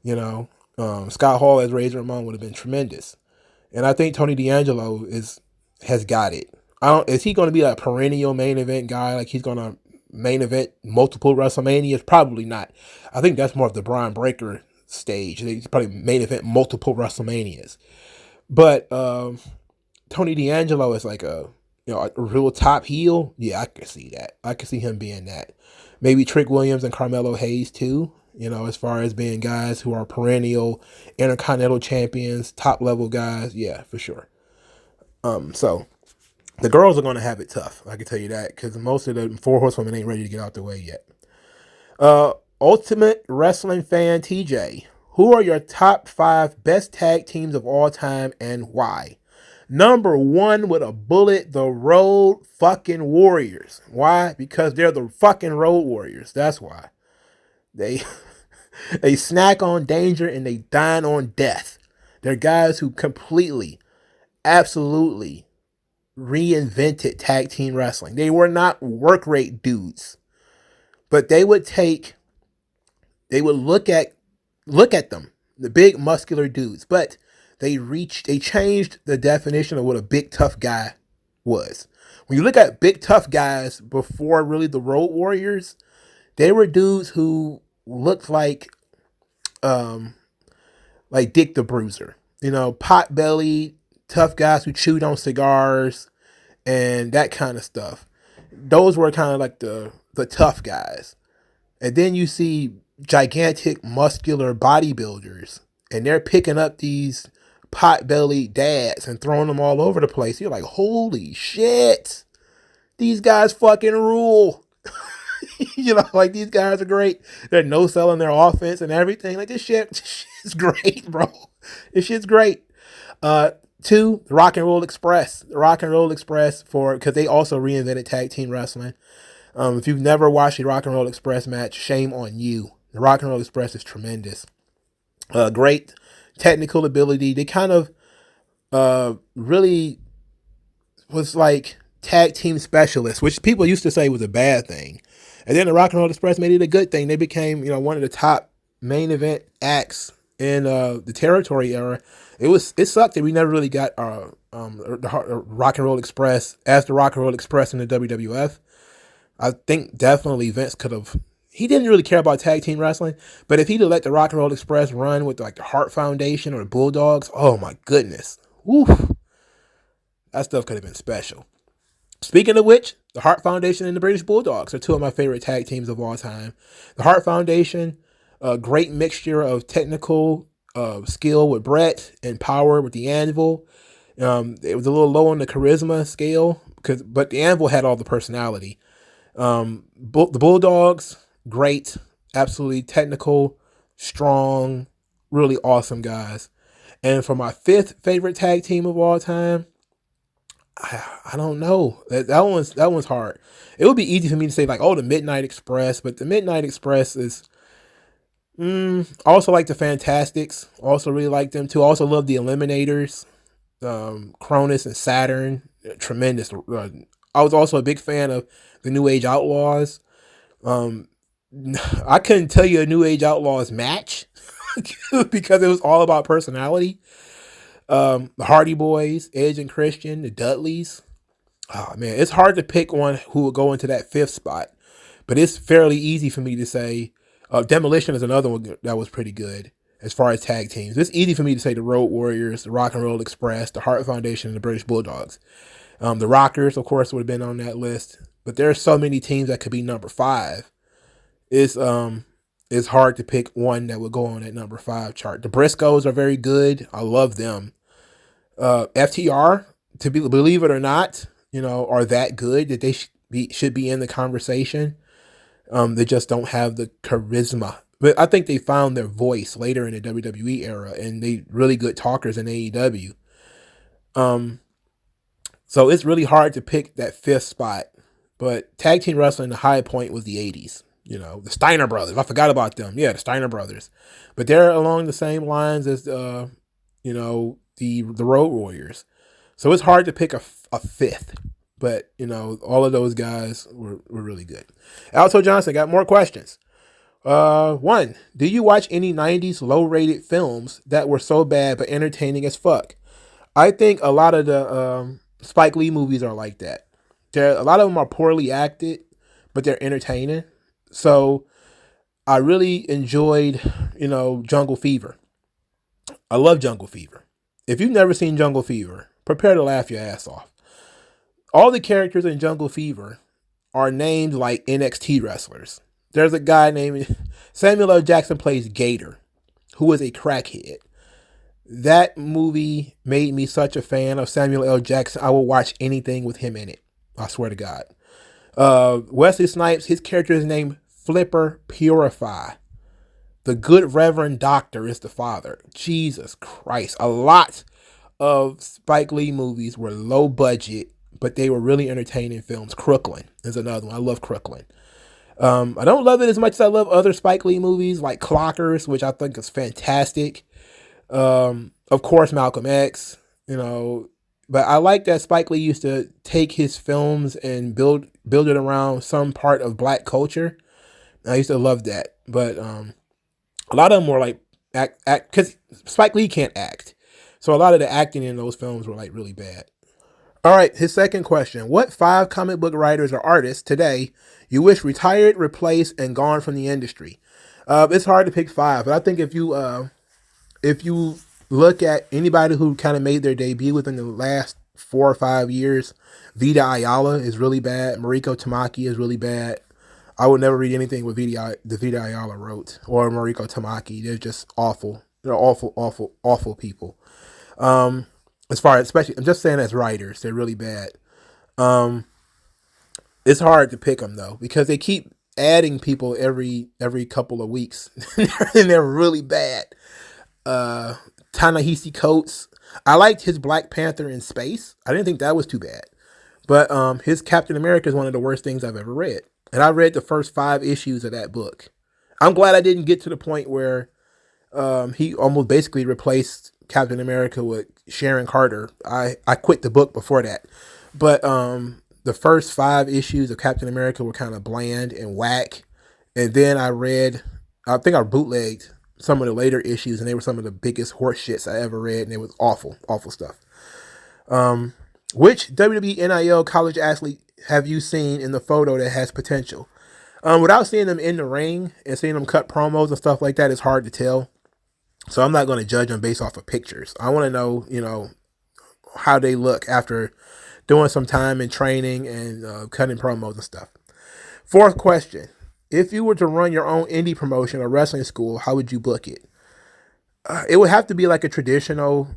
You know, Scott Hall as Razor Ramon would have been tremendous. And I think Tony D'Angelo has got it. Is he going to be a perennial main event guy? Like he's going to main event multiple WrestleManias? Probably not. I think that's more of the Brian Breaker stage. He's probably main event multiple WrestleManias. But Tony D'Angelo is like a real top heel. Yeah, I can see that. I can see him being that. Maybe Trick Williams and Carmelo Hayes too. As far as being guys who are perennial Intercontinental champions, top level guys. Yeah, for sure. So the girls are going to have it tough. I can tell you that because most of the 4 horsewomen ain't ready to get out the way yet. Ultimate Wrestling fan TJ, who are your top 5 best tag teams of all time and why? Number 1 with a bullet, the Road fucking Warriors. Why? Because they're the fucking Road Warriors. That's why. They snack on danger and they dine on death. They're guys who completely, absolutely reinvented tag team wrestling. They were not work rate dudes, but they would look at them, the big muscular dudes, but they changed the definition of what a big tough guy was. When you look at big tough guys before really the Road Warriors, they were dudes who looked like Dick the Bruiser, pot-bellied, tough guys who chewed on cigars and that kind of stuff. Those were kind of like the tough guys. And then you see gigantic muscular bodybuilders and they're picking up these pot-bellied dads and throwing them all over the place. You're like, holy shit, these guys fucking rule. Like these guys are great. They're no-selling their offense and everything. Like this shit is great, bro. This shit's great. 2, the Rock and Roll Express. The Rock and Roll Express because they also reinvented tag team wrestling. If you've never watched a Rock and Roll Express match, shame on you. The Rock and Roll Express is tremendous. Great technical ability. They kind of really was like tag team specialists, which people used to say was a bad thing. And then the Rock and Roll Express made it a good thing. They became, one of the top main event acts in the territory era. It sucked that we never really got the Rock and Roll Express as the Rock and Roll Express in the WWF. I think definitely Vince could have. He didn't really care about tag team wrestling, but if he'd have let the Rock and Roll Express run with like the Hart Foundation or the Bulldogs, oh my goodness, woo, that stuff could have been special. Speaking of which, the Hart Foundation and the British Bulldogs are 2 of my favorite tag teams of all time. The Hart Foundation, a great mixture of technical skill with Brett and power with the Anvil. It was a little low on the charisma scale, but the Anvil had all the personality. The Bulldogs, great, absolutely technical, strong, really awesome guys. And for my 5th favorite tag team of all time, I don't know. That one's hard. It would be easy for me to say like, the Midnight Express, but the Midnight Express is. Also like the Fantastics. Also really like them too. Also love the Eliminators, Cronus and Saturn. Tremendous. I was also a big fan of the New Age Outlaws. I couldn't tell you a New Age Outlaws match because it was all about personality. The Hardy Boys, Edge and Christian, the Dudleys. Oh man, it's hard to pick one who would go into that 5th spot, but it's fairly easy for me to say. Demolition is another one that was pretty good as far as tag teams. It's easy for me to say the Road Warriors, the Rock and Roll Express, the Hart Foundation, and the British Bulldogs. The Rockers, of course, would have been on that list, but there are so many teams that could be number 5. It's hard to pick one that would go on that number 5 chart. The Briscoes are very good. I love them. FTR, believe it or not, are that good that they should be in the conversation. They just don't have the charisma. But I think they found their voice later in the WWE era, and they really good talkers in AEW. So it's really hard to pick that 5th spot. But tag team wrestling, the high point was the 80s. The Steiner Brothers. I forgot about them. Yeah, the Steiner Brothers. But they're along the same lines as, the the Road Warriors. So it's hard to pick a fifth. But, all of those guys were really good. Alto Johnson got more questions. One, do you watch any 90s low-rated films that were so bad but entertaining as fuck? I think a lot of the Spike Lee movies are like that. A lot of them are poorly acted, but they're entertaining. So I really enjoyed, Jungle Fever. I love Jungle Fever. If you've never seen Jungle Fever, prepare to laugh your ass off. All the characters in Jungle Fever are named like NXT wrestlers. There's a guy named Samuel L. Jackson plays Gator, who is a crackhead. That movie made me such a fan of Samuel L. Jackson. I will watch anything with him in it. I swear to God. Wesley Snipes, his character is named Flipper Purify. The good Reverend Doctor is the father. Jesus Christ. A lot of Spike Lee movies were low budget, but they were really entertaining films. Crooklyn is another one. I love Crooklyn. I don't love it as much as I love other Spike Lee movies like Clockers, which I think is fantastic. Of course, Malcolm X, but I like that Spike Lee used to take his films and build it around some part of black culture. I used to love that, but a lot of them were like act because Spike Lee can't act, so a lot of the acting in those films were like really bad. All right, his second question: what 5 comic book writers or artists today you wish retired, replaced, and gone from the industry? It's hard to pick 5, but I think if you look at anybody who kind of made their debut within the last 4 or 5 years, Vita Ayala is really bad. Mariko Tamaki is really bad. I would never read anything with Vita Ayala wrote or Mariko Tamaki. They're just awful. They're awful, awful, awful people. As far as, especially, I'm just saying as writers, they're really bad. It's hard to pick them though, because they keep adding people every couple of weeks and they're really bad. Ta-Nehisi Coates. I liked his Black Panther in space. I didn't think that was too bad. But his Captain America is one of the worst things I've ever read. And I read the first 5 issues of that book. I'm glad I didn't get to the point where he almost basically replaced Captain America with Sharon Carter. I quit the book before that. But the first 5 issues of Captain America were kind of bland and whack. And then I think I bootlegged some of the later issues, and they were some of the biggest horse shits I ever read, and it was awful, awful stuff. Which WWE NIL college athlete have you seen in the photo that has potential? Without seeing them in the ring and seeing them cut promos and stuff like that, it's hard to tell. So I'm not going to judge them based off of pictures. I want to know, how they look after doing some time in training and cutting promos and stuff. 4th question. If you were to run your own indie promotion or wrestling school, how would you book it? It would have to be like a traditional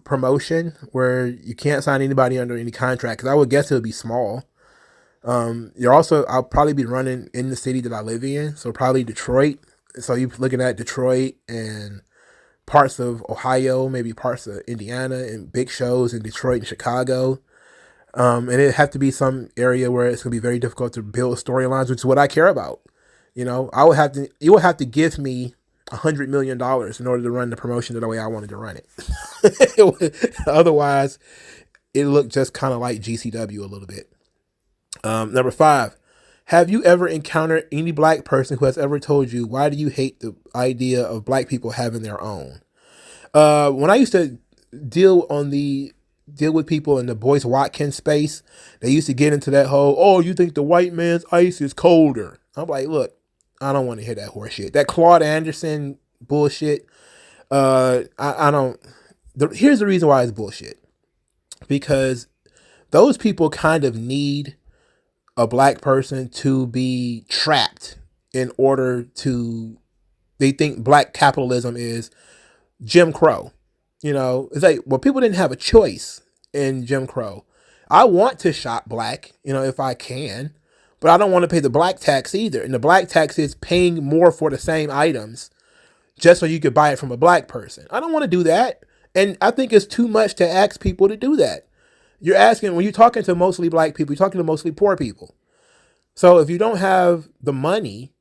promotion where you can't sign anybody under any contract, because I would guess it would be small. I'll probably be running in the city that I live in, so probably Detroit. So you're looking at Detroit and parts of Ohio, maybe parts of Indiana, and big shows in Detroit and Chicago. And it'd have to be some area where it's going to be very difficult to build storylines, which is what I care about. You would have to give me $100 million in order to run the promotion the way I wanted to run it. Otherwise, it looked just kind of like GCW a little bit. Number 5, have you ever encountered any black person who has ever told you, why do you hate the idea of black people having their own? When I used to deal with people in the Boyce Watkins space, they used to get into that whole, you think the white man's ice is colder. I'm like, look, I don't want to hear that horse shit. That Claude Anderson bullshit. Here's the reason why it's bullshit. Because those people kind of need a black person to be trapped in order to, they think black capitalism is Jim Crow. It's like, well, people didn't have a choice in Jim Crow. I want to shop black, if I can, but I don't want to pay the black tax either. And the black tax is paying more for the same items just so you could buy it from a black person. I don't want to do that. And I think it's too much to ask people to do that. You're asking, when you're talking to mostly black people, you're talking to mostly poor people. So if you don't have the money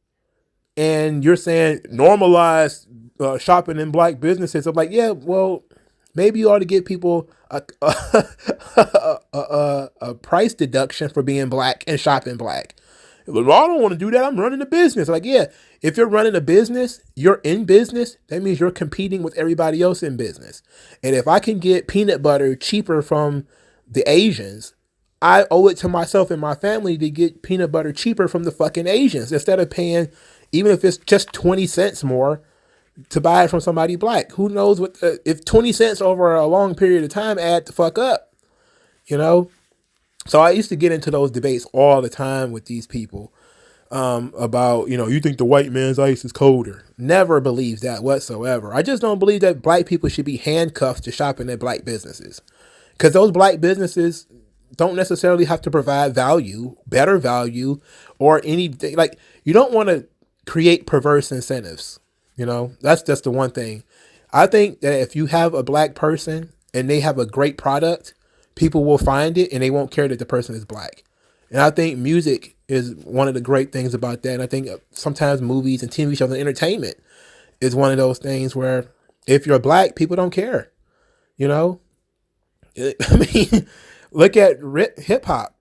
and you're saying normalize shopping in black businesses, I'm like, yeah, well, Maybe you ought to give people a price deduction for being black and shopping black. Well, I don't want to do that. I'm running a business. Like, yeah, if you're running a business, you're in business. That means you're competing with everybody else in business. And if I can get peanut butter cheaper from the Asians, I owe it to myself and my family to get peanut butter cheaper from the fucking Asians instead of paying, even if it's just 20 cents more, to buy it from somebody black. Who knows what, if 20 cents over a long period of time add the fuck up, you know? So I used to get into those debates all the time with these people about, you think the white man's ice is colder. Never believed that whatsoever. I just don't believe that black people should be handcuffed to shopping at black businesses. Because those black businesses don't necessarily have to provide value, better value, or anything. Like, you don't want to create perverse incentives. That's just the one thing. I think that if you have a black person and they have a great product, people will find it and they won't care that the person is black. And I think music is one of the great things about that. And I think sometimes movies and TV shows and entertainment is one of those things where if you're black, people don't care. I mean, look at hip hop,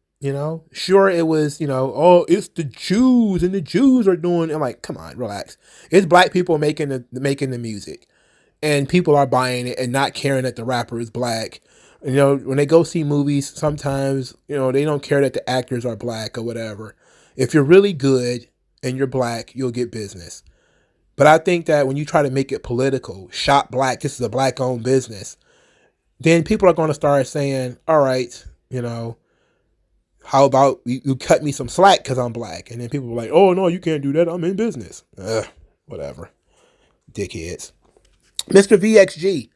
sure it was, oh, it's the Jews and the Jews are doing. I'm like, come on, relax. It's black people making the music and people are buying it and not caring that the rapper is black. When they go see movies, sometimes, they don't care that the actors are black or whatever. If you're really good and you're black, you'll get business. But I think that when you try to make it political, shop black, this is a black owned business, then people are going to start saying, all right, how about you cut me some slack because I'm black? And then people are like, oh, no, you can't do that. I'm in business. Whatever. Dickheads. Mr. VXG.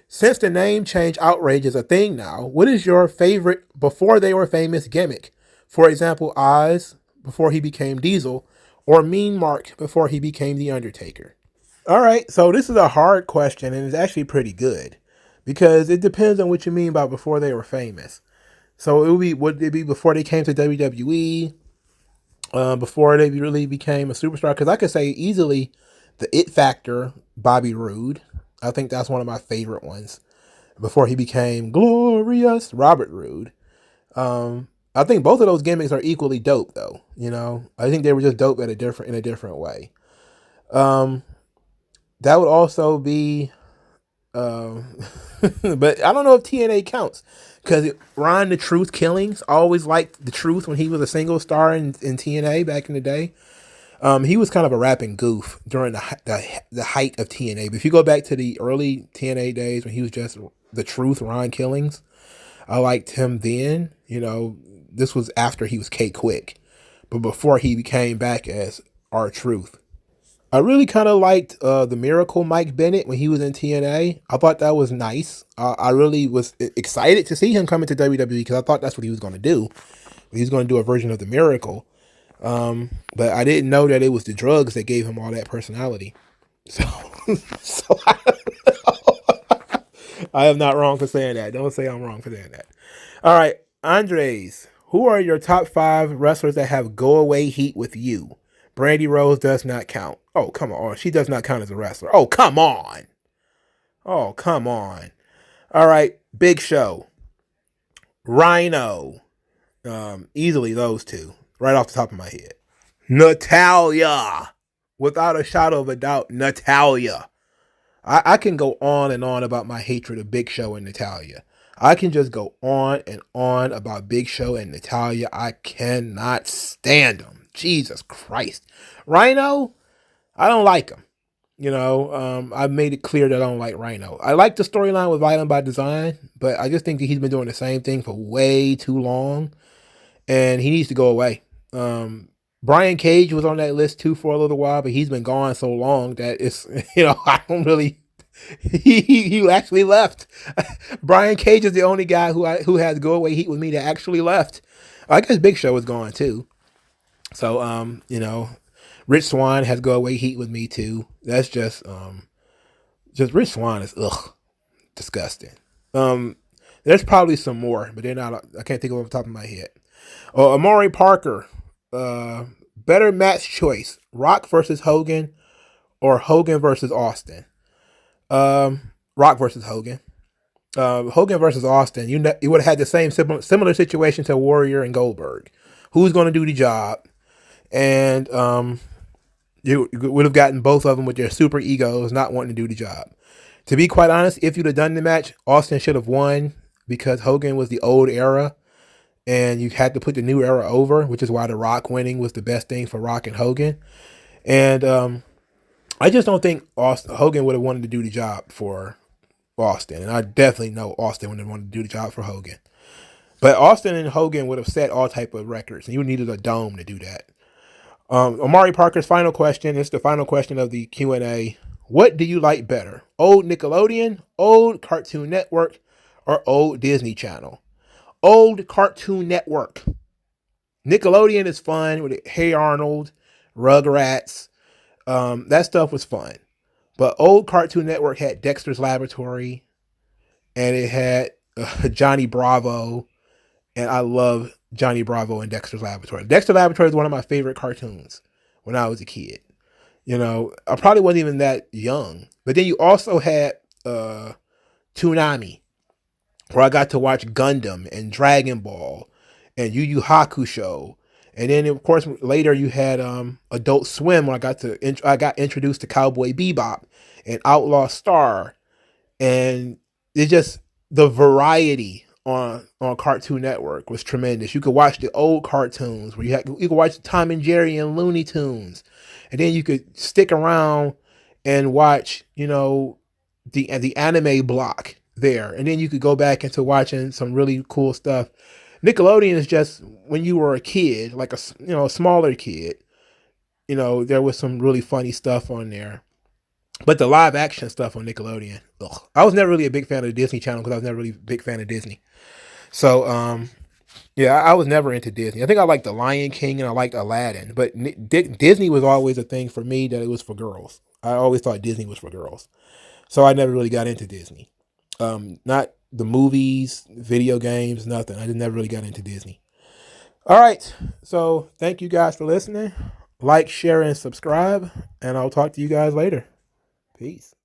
Since the name change outrage is a thing now, what is your favorite before they were famous gimmick? For example, Oz before he became Diesel, or Mean Mark before he became The Undertaker. All right, so this is a hard question, and it's actually pretty good because it depends on what you mean by before they were famous. So would it be before they came to WWE, before they really became a superstar? Because I could say easily the It Factor, Bobby Roode. I think that's one of my favorite ones. Before he became glorious, Robert Roode. I think both of those gimmicks are equally dope, though. I think they were just dope in a different way. That would also be, but I don't know if TNA counts because Ron the Truth Killings always liked the Truth when he was a single star in TNA back in the day. He was kind of a rapping goof during the height of TNA. But if you go back to the early TNA days when he was just the Truth, Ron Killings, I liked him then. This was after he was K-Quick, but before he became back as R-Truth. I really kind of liked the Miracle Mike Bennett when he was in TNA. I thought that was nice. I really was excited to see him come into WWE because I thought that's what he was going to do. He was going to do a version of the Miracle. But I didn't know that it was the drugs that gave him all that personality. So I am not wrong for saying that. Don't say I'm wrong for saying that. All right, Andres, who are your top 5 wrestlers that have go away heat with you? Brandy Rose does not count. Oh, come on. She does not count as a wrestler. Oh, come on. Oh, come on. All right, Big Show. Rhino. Easily those two. Right off the top of my head. Natalya. Without a shadow of a doubt, Natalya. I can go on and on about my hatred of Big Show and Natalya. I can just go on and on about Big Show and Natalya. I cannot stand them. Jesus Christ. Rhino, I don't like him. I've made it clear that I don't like Rhino. I like the storyline with Violent by Design, but I just think that he's been doing the same thing for way too long, and he needs to go away. Brian Cage was on that list too for a little while, but he's been gone so long that it's, I don't really, he actually left. Brian Cage is the only guy who has go away heat with me that actually left. I guess Big Show is gone too. So, Rich Swann has go away heat with me too. That's just Rich Swann is disgusting. There's probably some more, but they're not. I can't think of off the top of my head. Amari Parker, better match choice: Rock versus Hogan, or Hogan versus Austin. Rock versus Hogan. Hogan versus Austin, you would have had the same similar situation to Warrior and Goldberg. Who's going to do the job? And you would have gotten both of them with their super egos not wanting to do the job. To be quite honest, if you'd have done the match, Austin should have won because Hogan was the old era and you had to put the new era over, which is why The Rock winning was the best thing for Rock and Hogan. And I just don't think Hogan would have wanted to do the job for Austin. And I definitely know Austin would have wanted to do the job for Hogan. But Austin and Hogan would have set all type of records, and you needed a dome to do that. Amari Parker's final question. It's the final question of the Q&A. What do you like better? Old Nickelodeon, old Cartoon Network, or old Disney Channel? Old Cartoon Network. Nickelodeon is fun with Hey Arnold, Rugrats. That stuff was fun. But old Cartoon Network had Dexter's Laboratory, and it had Johnny Bravo, and I love Johnny Bravo and Dexter's Laboratory. Dexter's Laboratory is one of my favorite cartoons when I was a kid. You know, I probably wasn't even that young. But then you also had Toonami, where I got to watch Gundam and Dragon Ball and Yu Yu Hakusho. And then, of course, later you had Adult Swim, where I got introduced to Cowboy Bebop and Outlaw Star. And it's just the variety on Cartoon Network was tremendous. You could watch the old cartoons where you could watch Tom and Jerry and Looney Tunes. And then you could stick around and watch, you know, the anime block there. And then you could go back into watching some really cool stuff. Nickelodeon is just when you were a kid, like a smaller kid, you know, there was some really funny stuff on there. But the live action stuff on Nickelodeon, ugh. I was never really a big fan of the Disney Channel because I was never really a big fan of Disney. So, yeah, I was never into Disney. I think I liked The Lion King and I liked Aladdin. But Disney was always a thing for me that it was for girls. I always thought Disney was for girls. So I never really got into Disney. Not the movies, video games, nothing. I just never really got into Disney. All right. So thank you guys for listening. Like, share, and subscribe. And I'll talk to you guys later. Peace.